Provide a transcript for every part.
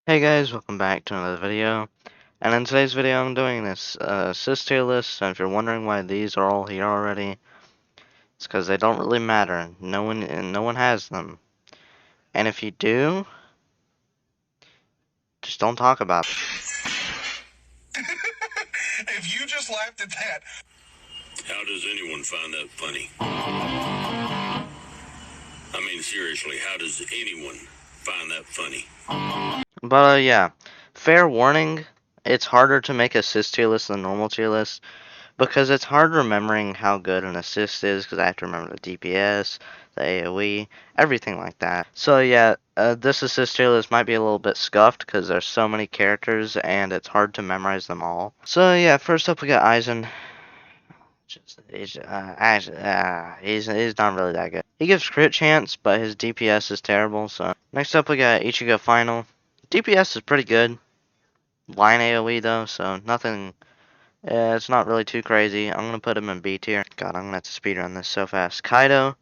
Hey guys, welcome back to another video. And in today's video I'm doing this assist tier list, and if you're wondering why these are all here already, it's because they don't really matter. No one has them. And if you do, just don't talk about it. If you just laughed at that. How does anyone find that funny? I mean, seriously, how does anyone find that funny? But yeah, fair warning, it's harder to make assist tier list than normal tier list, because it's hard remembering how good an assist is, because I have to remember the DPS, the AoE, everything like that. So yeah, this assist tier list might be a little bit scuffed, because there's so many characters, and it's hard to memorize them all. So yeah, first up we got Aizen. He's not really that good. He gives crit chance, but his DPS is terrible, so. Next up we got Ichigo Final. DPS is pretty good. Line AoE though, so nothing. It's not really too crazy. I'm gonna put him in B tier. God, I'm gonna have to speedrun this so fast. Kaido.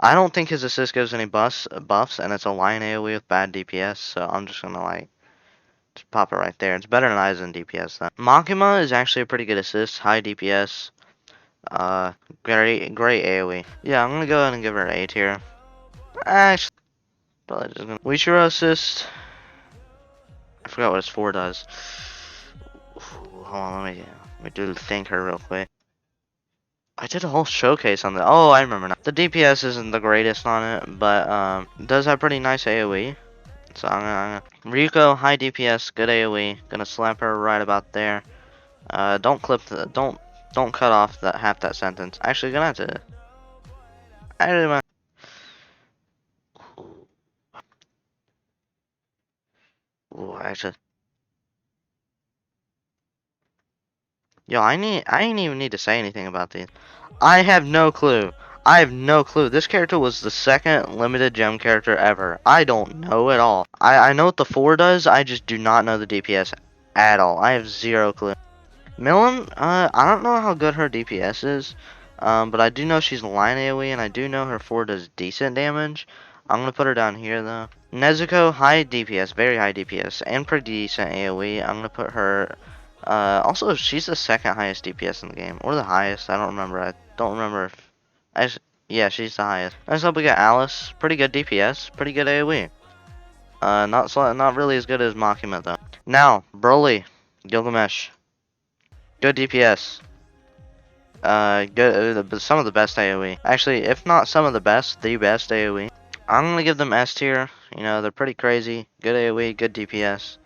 I don't think his assist gives any buffs, and it's a line AoE with bad DPS, so I'm just gonna just pop it right there. It's better than Aizen DPS though. Makima is actually a pretty good assist, high DPS, great AoE. Yeah, I'm gonna go ahead and give her an A tier. Actually, probably just gonna. Wichiro assist. I forgot what his 4 does. Hold on, let me do the thinker real quick. I did a whole showcase on that. Oh, I remember now. The DPS isn't the greatest on it, but it does have pretty nice AoE. So Ryuko, high DPS, good AoE. Gonna slap her right about there. Don't clip the don't cut off that half that sentence. Actually, gonna have to. Actually, actually, yo, I ain't even need to say anything about these. I have no clue. I have no clue. This character was the second limited gem character ever. I don't know at all. I know what the 4 does, I just do not know the DPS at all. I have zero clue. Milim, I don't know how good her DPS is, but I do know she's line AoE, and I do know her 4 does decent damage. I'm gonna put her down here though. Nezuko, high DPS, very high DPS, and pretty decent AoE. I'm gonna put her. Also, she's the second highest DPS in the game, or the highest. I don't remember. I don't remember if. Yeah, she's the highest. Next up, we got Alice. Pretty good DPS, pretty good AoE. Not really as good as Makima though. Now, Broly, Gilgamesh, good DPS. Some of the best AoE. Actually, if not some of the best AoE. I'm gonna give them S tier. You know, they're pretty crazy. Good AoE, good DPS.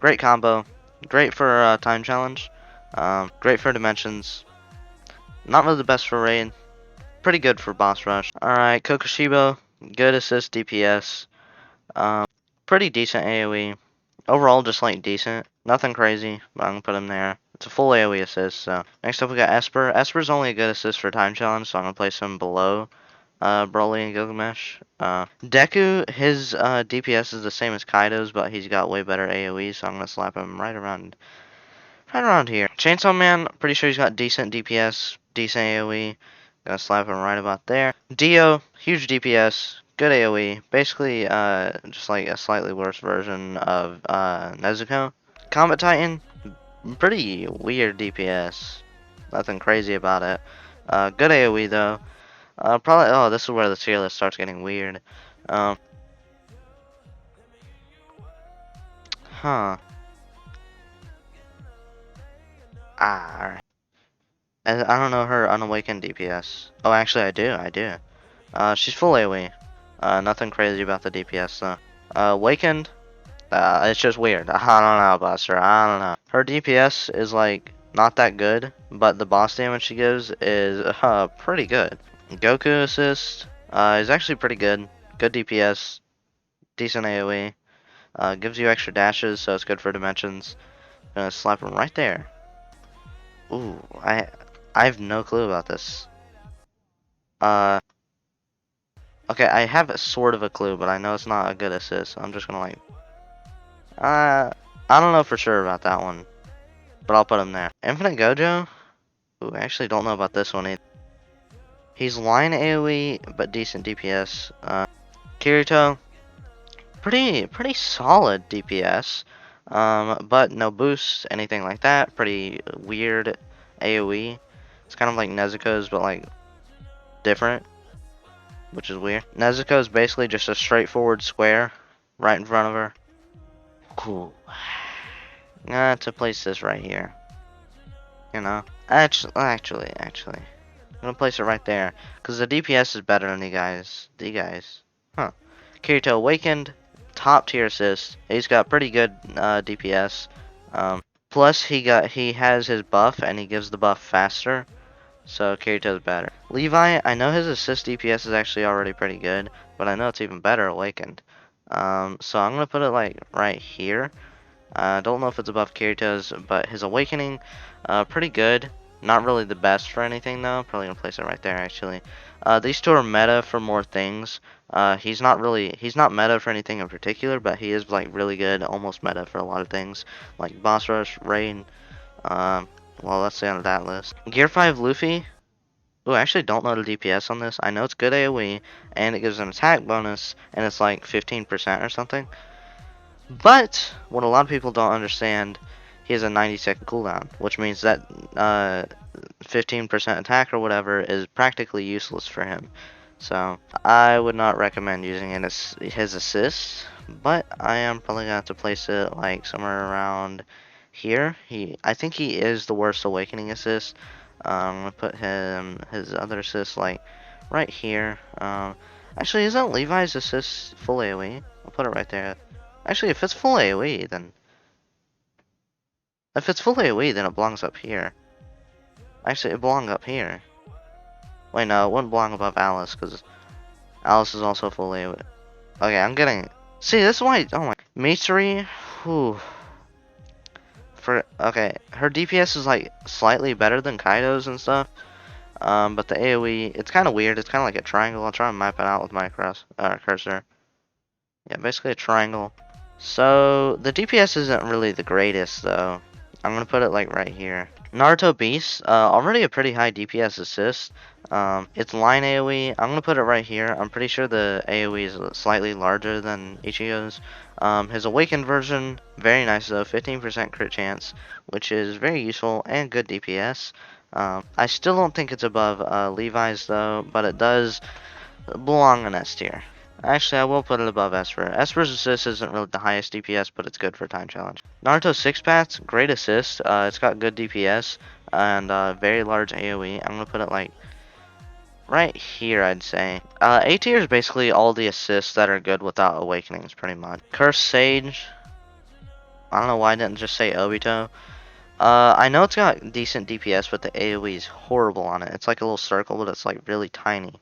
Great combo. Great for time challenge. Great for dimensions. Not really the best for raid. Pretty good for boss rush. Alright, Kokushibo. Good assist DPS. Um, Pretty decent AoE. Overall, just like decent. Nothing crazy, but I'm gonna put him there. It's a full AoE assist, so. Next up, we got Esper. Esper's only a good assist for time challenge, so I'm gonna place him below Broly and Gilgamesh. Deku, his DPS is the same as Kaido's, but he's got way better AoE, so I'm gonna slap him right around here. Chainsaw Man, pretty sure he's got decent DPS, decent AoE. Gonna slap him right about there. Dio, huge DPS, good AoE. Basically, just like a slightly worse version of Nezuko. Combat Titan, pretty weird DPS. Nothing crazy about it. Good AoE though. Probably. Oh, this is where the tier list starts getting weird. Um. Huh. Alright. I don't know her unawakened DPS. Oh, actually, I do. I do. She's full AoE. Nothing crazy about the DPS though. Awakened. It's just weird. I don't know about her. I don't know. Her DPS is like not that good, but the boss damage she gives is pretty good. Goku assist is actually pretty good. Good DPS, decent AoE. Gives you extra dashes, so it's good for dimensions. Gonna slap him right there. Ooh, I have no clue about this. Uh, okay, I have a sort of a clue, but I know it's not a good assist. So I'm just gonna I don't know for sure about that one, but I'll put him there. Infinite Gojo. Ooh, I actually don't know about this one either. He's line AoE, but decent DPS. Kirito. pretty solid DPS. But no boosts, anything like that. Pretty weird AoE. It's kind of like Nezuko's, but like different, which is weird. Nezuko is basically just a straightforward square right in front of her. Cool. To place this right here. You know, actually, I'm gonna place it right there because the DPS is better than the guys. Huh? Kirito awakened, top tier assist. He's got pretty good DPS. Plus he has his buff and he gives the buff faster. So Kirito's better. Levi, I know his assist DPS is actually already pretty good, but I know it's even better awakened. So I'm gonna put it like right here. I don't know if it's above Kirito's, but his awakening, pretty good. Not really the best for anything though. Probably gonna place it right there actually. These two are meta for more things. He's not meta for anything in particular, but he is like really good, almost meta for a lot of things, like Boss Rush, Rain. Well, let's say on that list. Gear 5 Luffy. Ooh, I actually don't know the DPS on this. I know it's good AoE, and it gives an attack bonus, and it's like 15% or something. But what a lot of people don't understand, he has a 90-second cooldown, which means that 15% attack or whatever is practically useless for him. So I would not recommend using it as his assist, but I am probably gonna have to place it like somewhere around here. I think he is the worst awakening assist. I'm gonna put his other assist like right here. Actually, isn't Levi's assist full AoE? I'll put it right there. Actually, if it's full AoE, then it belongs up here. Actually, it belongs up here. Wait, no, it wouldn't belong above Alice because Alice is also full AoE. Okay, I'm getting. See, this is why. Oh my. Misori, whew. Okay, her DPS is like slightly better than Kaido's and stuff. But the AoE, it's kind of weird. It's kind of like a triangle. I'll try and map it out with my cursor. Yeah, basically a triangle. So the DPS isn't really the greatest though. I'm gonna put it like right here. Naruto Beast, already a pretty high DPS assist. It's line AoE. I'm gonna put it right here. I'm pretty sure the AoE is slightly larger than Ichigo's. His awakened version, very nice though, 15% crit chance, which is very useful and good DPS. I still don't think it's above Levi's though, but it does belong in S tier. Actually, I will put it above Esper. Esper's assist isn't really the highest DPS, but it's good for time challenge. Naruto 6 Paths, great assist. It's got good DPS and very large AoE. I'm gonna put it like right here, I'd say. A tier is basically all the assists that are good without awakenings, pretty much. Cursed Sage. I don't know why I didn't just say Obito. I know it's got decent DPS, but the AoE is horrible on it. It's like a little circle, but it's like really tiny.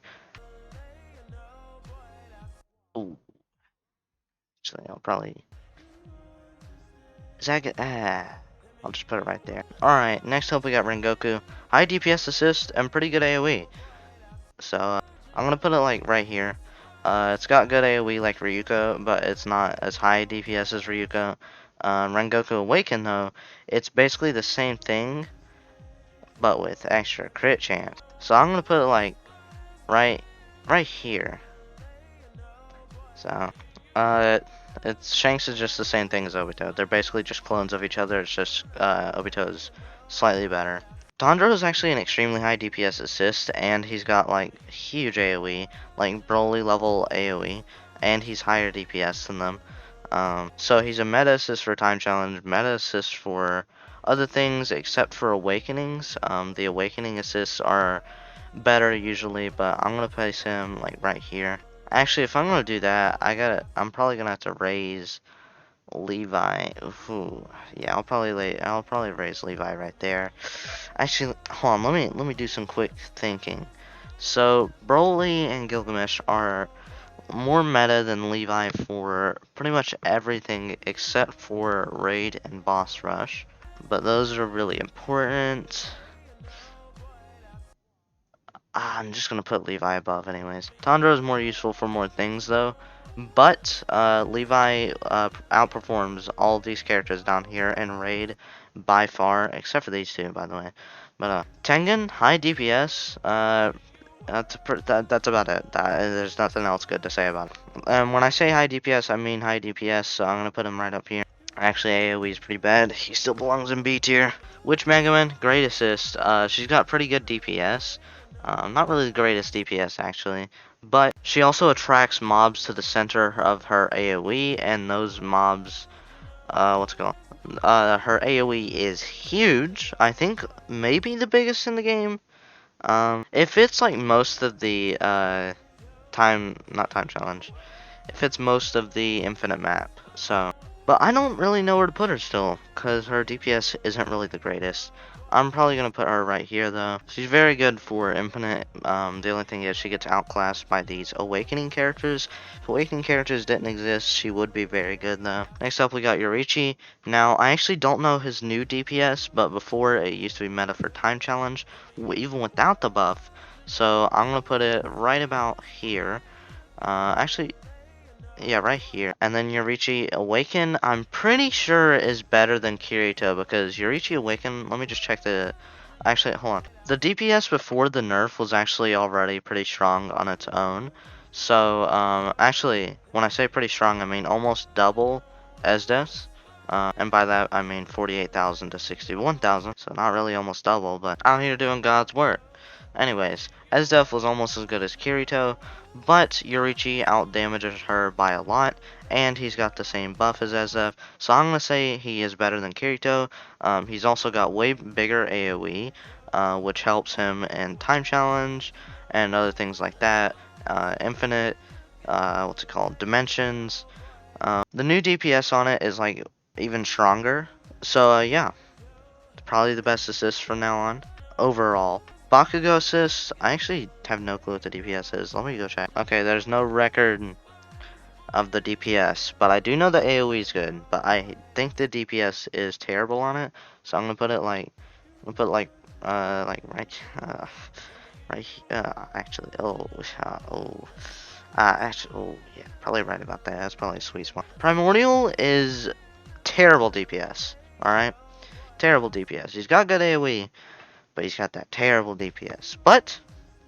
Ooh. Actually, I'll probably. Is that good? I'll just put it right there. Alright, next up we got Rengoku. High DPS assist and pretty good AoE. So, I'm gonna put it like right here. It's got good AoE like Ryuko, but it's not as high DPS as Ryuko. Rengoku Awaken though, it's basically the same thing, but with extra crit chance. So I'm gonna put it like right here. So, Shanks is just the same thing as Obito. They're basically just clones of each other. It's just Obito's slightly better. Tanjiro is actually an extremely high DPS assist, and he's got like huge AoE, like Broly level AoE, and he's higher DPS than them. So he's a meta assist for time challenge, meta assist for other things except for awakenings. The awakening assists are better usually, but I'm gonna place him like right here. Actually, if I'm gonna do that, I'm probably gonna have to raise Levi. Ooh, yeah, I'll probably raise Levi right there. Actually, hold on, let me do some quick thinking. So Broly and Gilgamesh are more meta than Levi for pretty much everything except for raid and boss rush. But those are really important. I'm just gonna put Levi above anyways. Tanjiro is more useful for more things though, but Levi outperforms all of these characters down here in raid by far, except for these two by the way. But Tengen, high DPS, That's about it. There's nothing else good to say about it. When I say high DPS, I mean high DPS, so I'm gonna put him right up here. Actually, AoE is pretty bad. He still belongs in B tier. Witch Mega Man, great assist. She's got pretty good DPS. Not really the greatest DPS actually, but she also attracts mobs to the center of her AoE, and those mobs, what's it called? Her AoE is huge. I think maybe the biggest in the game. If it's like most of the not time challenge, if it's most of the infinite map, so. But I don't really know where to put her still, because her DPS isn't really the greatest. I'm probably going to put her right here, though. She's very good for infinite. The only thing is she gets outclassed by these awakening characters. If awakening characters didn't exist, she would be very good, though. Next up, we got Yorichi. Now, I actually don't know his new DPS, but before it used to be meta for time challenge, even without the buff. So I'm going to put it right about here. Actually, yeah, right here. And then Yorichi Awaken, I'm pretty sure is better than Kirito because Yorichi Awaken, let me just check the. Actually, hold on. The DPS before the nerf was actually already pretty strong on its own. So, actually, when I say pretty strong, I mean almost double Esdes. And by that, I mean 48,000 to 61,000. So, not really almost double, but out here doing God's work. Anyways, Esdef was almost as good as Kirito, but Yorichi outdamages her by a lot, and he's got the same buff as Esdef, so I'm gonna say he is better than Kirito. He's also got way bigger AoE, which helps him in Time Challenge and other things like that. Infinite, what's it called? Dimensions. The new DPS on it is like even stronger. So yeah, probably the best assist from now on. Overall. Bakugo assist, I actually have no clue what the DPS is. Let me go check. Okay, there's no record of the DPS, but I do know the AoE is good, but I think the DPS is terrible on it, so I'm gonna put it like, right, actually, yeah, probably right about that. That's probably a sweet spot. Primordial is terrible DPS, alright? Terrible DPS. He's got good AoE, but he's got that terrible DPS. But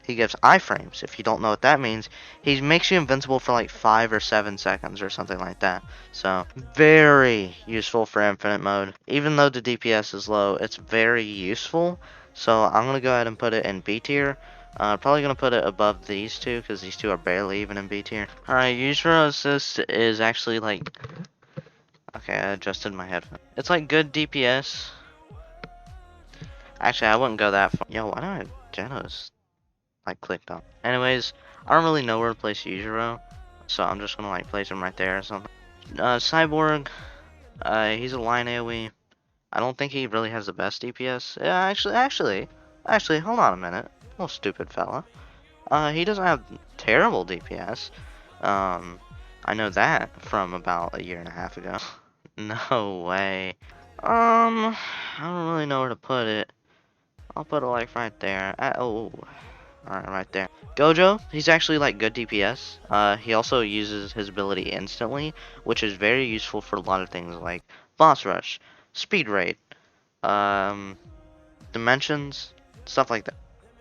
he gives iframes. If you don't know what that means, he makes you invincible for like 5 or 7 seconds or something like that. So, very useful for infinite mode. Even though the DPS is low, it's very useful. So, I'm going to go ahead and put it in B tier. Probably going to put it above these two, because these two are barely even in B tier. Alright, Yujiro Assist is actually like... Okay, I adjusted my headphone. It's like good DPS. Actually, I wouldn't go that far. Yo, why do I have Genos like clicked on? Anyways, I don't really know where to place Yujiro, so I'm just gonna like place him right there or something. Cyborg, he's a line AoE. I don't think he really has the best DPS. Yeah, actually, hold on a minute, little stupid fella. He doesn't have terrible DPS. I know that from about a year and a half ago. No way. I don't really know where to put it. I'll put it like right there. Alright, right there. Gojo, he's actually like good DPS. He also uses his ability instantly, which is very useful for a lot of things like boss rush, speed rate, um, dimensions, stuff like that.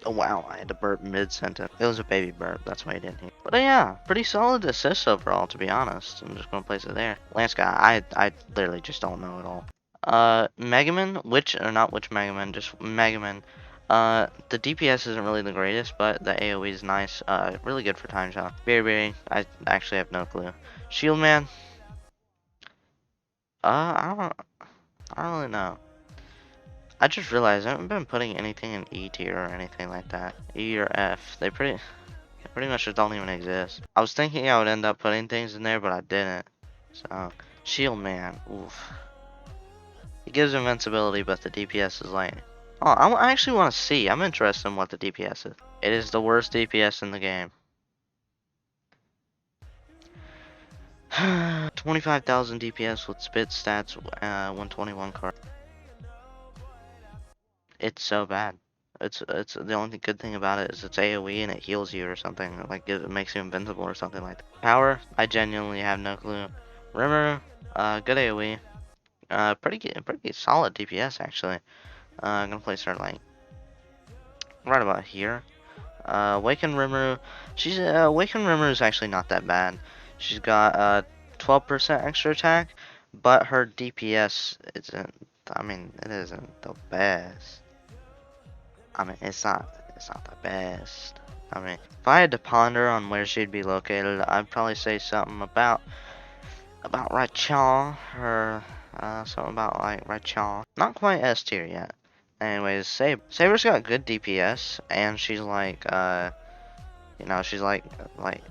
Oh wow, I had to burp mid-sentence. It was a baby burp, that's why I didn't hear. But yeah, pretty solid assist overall, to be honest. I'm just gonna place it there. Lance guy, I literally just don't know at all. Mega Man, not which Mega Man, just Mega Man. The DPS isn't really the greatest, but the AoE is nice. Really good for time challenge. Berry, I actually have no clue. Shield Man, I don't really know. I just realized I haven't been putting anything in E tier or anything like that. E or F, they pretty much just don't even exist. I was thinking I would end up putting things in there, but I didn't. So, Shield Man, oof. It gives invincibility, but the DPS is like... Oh, I actually want to see. I'm interested in what the DPS is. It is the worst DPS in the game. 25,000 DPS with spit stats, 121 card. It's so bad. It's the only good thing about it is it's AoE and it heals you or something. Like it makes you invincible or something like that. Power, I genuinely have no clue. Rimmer, good AoE. Pretty solid DPS actually. I'm gonna place her like right about here. Waken Rimuru. Waken Rimuru is actually not that bad. She's got 12% extra attack, but her DPS isn't. I mean, it isn't the best. I mean, it's not the best. I mean, if I had to ponder on where she'd be located, I'd probably say something about Raichon, or something about like Raichon. Not quite S tier yet. Anyways, Saber's got good DPS, and she's like you know, like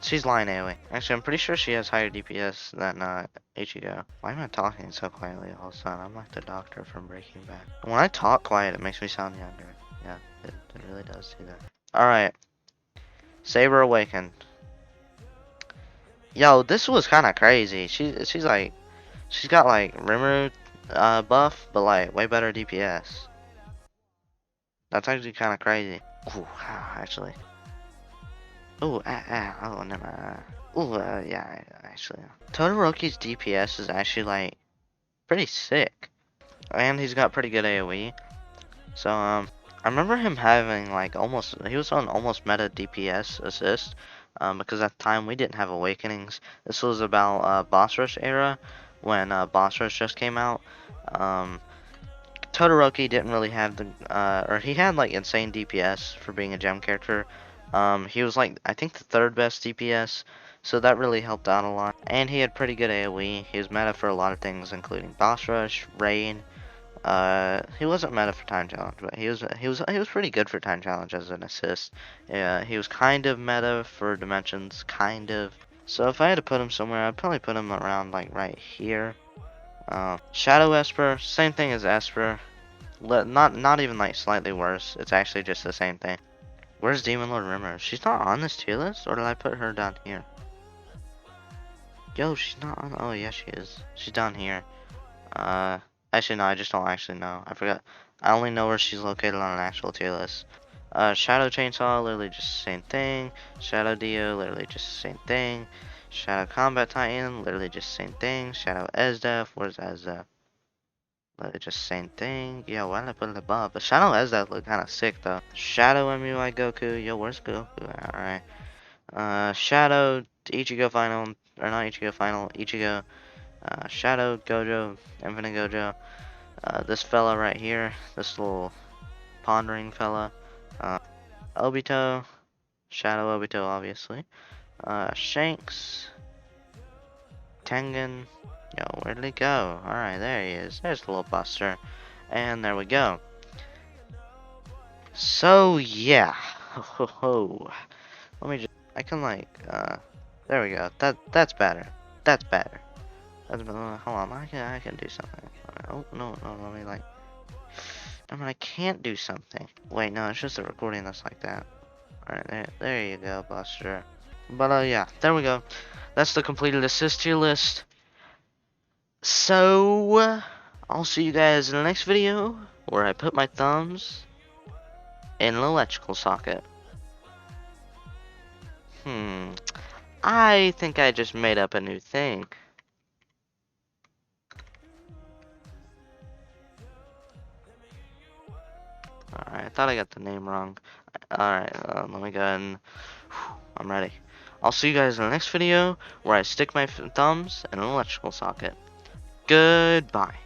she's line AoE. Actually, I'm pretty sure she has higher DPS than Ichigo. Why am I talking so quietly all of a sudden? I'm like the doctor from Breaking Bad. When I talk quiet, it makes me sound younger. Yeah, it really does do that. All right, Saber awakened. Yo, this was kind of crazy. She's got like Rimuru buff, but like way better DPS. That's actually kind of crazy. Ooh, actually. Oh, never mind. Ooh, yeah, actually. Todoroki's DPS is actually like pretty sick, and he's got pretty good AOE. So I remember him having like he was on almost meta DPS assist, because at the time we didn't have awakenings. This was about Boss Rush era, when Boss Rush just came out. Um, Todoroki didn't really have or he had like insane DPS for being a gem character. He was like, I think the third best DPS, so that really helped out a lot. And he had pretty good AoE. He was meta for a lot of things, including Boss Rush, Raid. He wasn't meta for Time Challenge, but he was pretty good for Time Challenge as an assist. Yeah, he was kind of meta for Dimensions, kind of. So if I had to put him somewhere, I'd probably put him around like right here. Shadow Esper, same thing as Esper. Not even like slightly worse. It's actually just the same thing. Where's Demon Lord Rimmer? She's not on this tier list, or did I put her down here? Yo, she's not on. Oh yeah, she is. She's down here. Uh, actually no, I just don't actually know. I forgot. I only know where she's located on an actual tier list. Shadow Chainsaw, literally just the same thing. Shadow Dio, literally just the same thing. Shadow Combat Titan, literally just the same thing. Shadow Esdef, where's Esdef? Literally just same thing. Yo, why did I put it above? But Shadow Esdef look kind of sick though. Shadow MUI Goku, yo, where's Goku? Alright. Shadow Ichigo Final, or not Ichigo Final, Ichigo. Shadow Gojo, Infinite Gojo. This fella right here, this little pondering fella. Obito, Shadow Obito, obviously. Shanks, Tengen. Yo, where did he go? Alright, there he is. There's the little buster. And there we go. So, yeah. Let me just, I can like, there we go. That's better. That's better. Hold on, I can do something. Oh, no, let me like, I mean, I can't do something. Wait, no, it's just a recording that's like that. Alright, there you go, Buster. But, yeah, there we go. That's the completed assist tier list. So, I'll see you guys in the next video, where I put my thumbs in an electrical socket. I think I just made up a new thing. Alright, I thought I got the name wrong. Alright, let me go ahead and... I'm ready. I'll see you guys in the next video, where I stick my thumbs in an electrical socket. Goodbye.